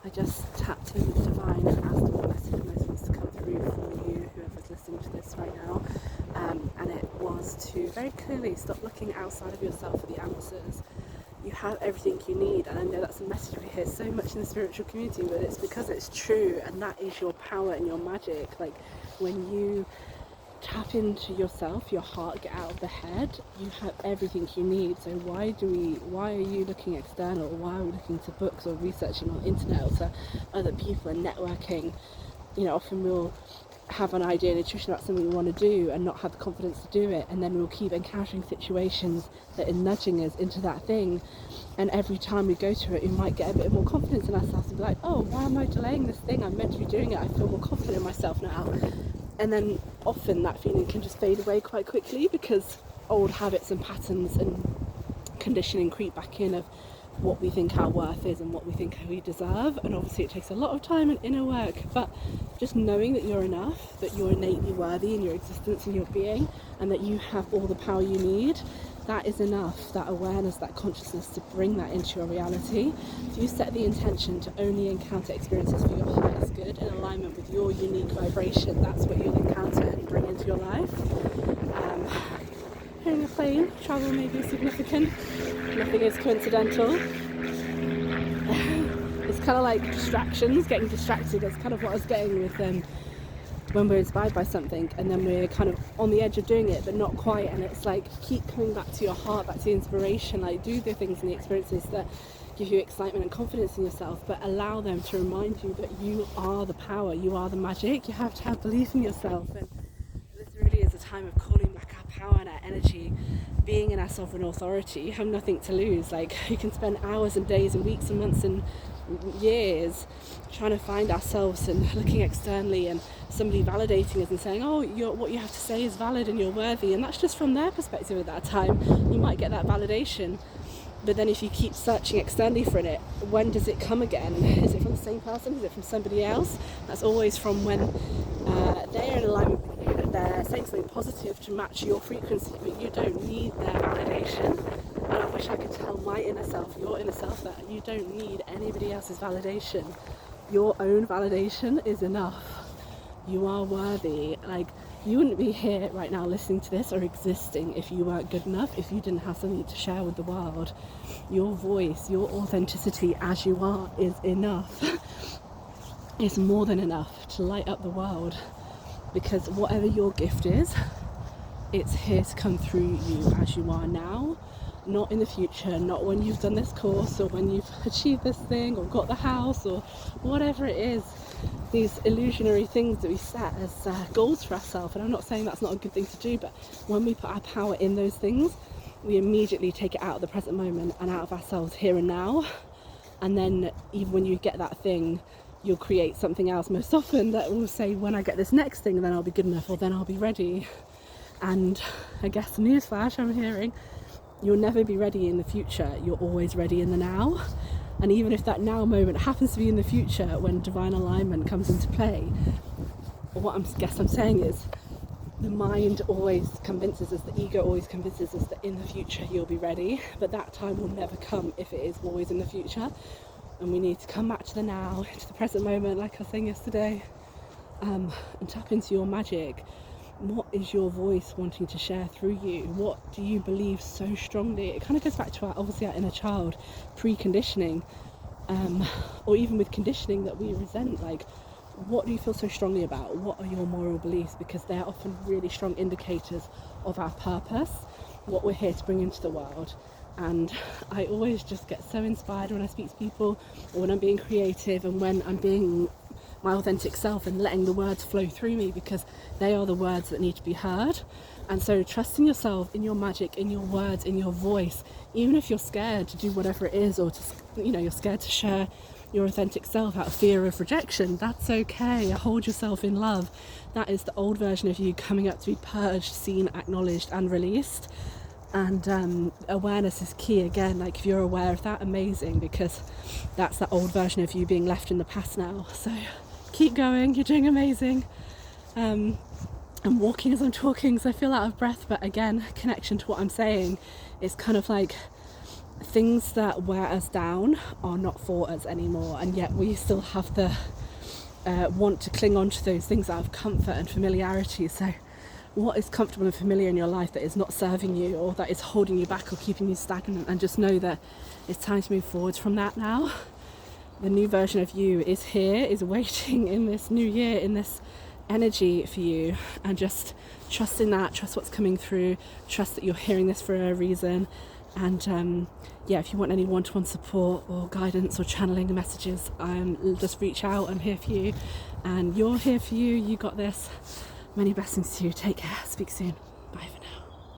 I just tapped in with divine and asked what message wants to come through for you, whoever's listening to this right now. And it was to very clearly stop looking outside of yourself for the answers. You have everything you need, and I know that's a message we hear so much in the spiritual community, but it's because it's true, and that is your power and your magic. Like when you tap into yourself, your heart, get out of the head, you have everything you need. So why are you looking external? Why are we looking to books or researching on the internet or to other people and networking? Often we'll have an idea in intuition about something we want to do and not have the confidence to do it, and then we'll keep encountering situations that are nudging us into that thing, and every time we go to it we might get a bit more confidence in ourselves and be like, oh, why am I delaying this thing? I'm meant to be doing it. I feel more confident in myself now. And then often that feeling can just fade away quite quickly because old habits and patterns and conditioning creep back in of what we think our worth is and what we think we deserve. And obviously it takes a lot of time and inner work, but just knowing that you're enough, that you're innately worthy in your existence and your being, and that you have all the power you need, that is enough. That awareness, that consciousness, to bring that into your reality. If you set the intention to only encounter experiences for your highest good in alignment with your unique vibration, that's what you'll encounter and bring into your life. Hearing a plane, travel may be significant, nothing is coincidental. It's kind of like distractions, getting distracted. That's kind of what I was getting with when we're inspired by something and then we're kind of on the edge of doing it but not quite, and it's like keep coming back to your heart, back to the inspiration. Like do the things and the experiences that give you excitement and confidence in yourself, but allow them to remind you that you are the power, you are the magic. You have to have belief in yourself, and this really is a time of calling back our power and our energy, being in our sovereign authority. You have nothing to lose. Like you can spend hours and days and weeks and months and years trying to find ourselves and looking externally and somebody validating us and saying, oh, what you have to say is valid and you're worthy, and that's just from their perspective at that time. You might get that validation, but then if you keep searching externally for it, when does it come again? Is it from the same person? Is it from somebody else? That's always from when they're in alignment with you, that they're saying something positive to match your frequency, but you don't need their validation. And I wish I could tell my inner self, your inner self, that you don't need anybody else's validation. Your own validation is enough. You are worthy. Like, you wouldn't be here right now listening to this or existing if you weren't good enough, if you didn't have something to share with the world. Your voice, your authenticity as you are is enough. It's more than enough to light up the world, because whatever your gift is, it's here to come through you as you are now, not in the future, not when you've done this course or when you've achieved this thing or got the house or whatever it is. These illusionary things that we set as goals for ourselves, and I'm not saying that's not a good thing to do, but when we put our power in those things, we immediately take it out of the present moment and out of ourselves here and now. And then even when you get that thing, you'll create something else most often that will say, when I get this next thing, then I'll be good enough, or then I'll be ready. And I guess newsflash I'm hearing, you'll never be ready in the future, you're always ready in the now. And even if that now moment happens to be in the future when divine alignment comes into play, what I'm saying is, the mind always convinces us, the ego always convinces us that in the future you'll be ready, but that time will never come if it is always in the future. And we need to come back to the now, to the present moment, like I was saying yesterday, and tap into your magic. What is your voice wanting to share through you? What do you believe so strongly? It kind of goes back to our inner child preconditioning, or even with conditioning that we resent. Like, what do you feel so strongly about? What are your moral beliefs? Because they're often really strong indicators of our purpose, what we're here to bring into the world. And I always just get so inspired when I speak to people, or when I'm being creative, and when I'm being my authentic self and letting the words flow through me, because they are the words that need to be heard. And so trusting yourself in your magic, in your words, in your voice, even if you're scared to do whatever it is, or to, you're scared to share your authentic self out of fear of rejection, that's okay. Hold yourself in love. That is the old version of you coming up to be purged, seen, acknowledged and released. And awareness is key again. Like, if you're aware of that, amazing, because that's that old version of you being left in the past now. So keep going, you're doing amazing. I'm walking as I'm talking, so I feel out of breath, but again, connection to what I'm saying is kind of like things that wear us down are not for us anymore, and yet we still have the want to cling on to those things out of comfort and familiarity. So what is comfortable and familiar in your life that is not serving you, or that is holding you back or keeping you stagnant? And just know that it's time to move forward from that now. The new version of you is here, is waiting in this new year, in this energy for you, and just trust in that, trust what's coming through, trust that you're hearing this for a reason. And if you want any one-to-one support or guidance or channeling messages, just reach out. I'm here for you, and you're here for you. You got this. Many blessings to you. Take care. Speak soon.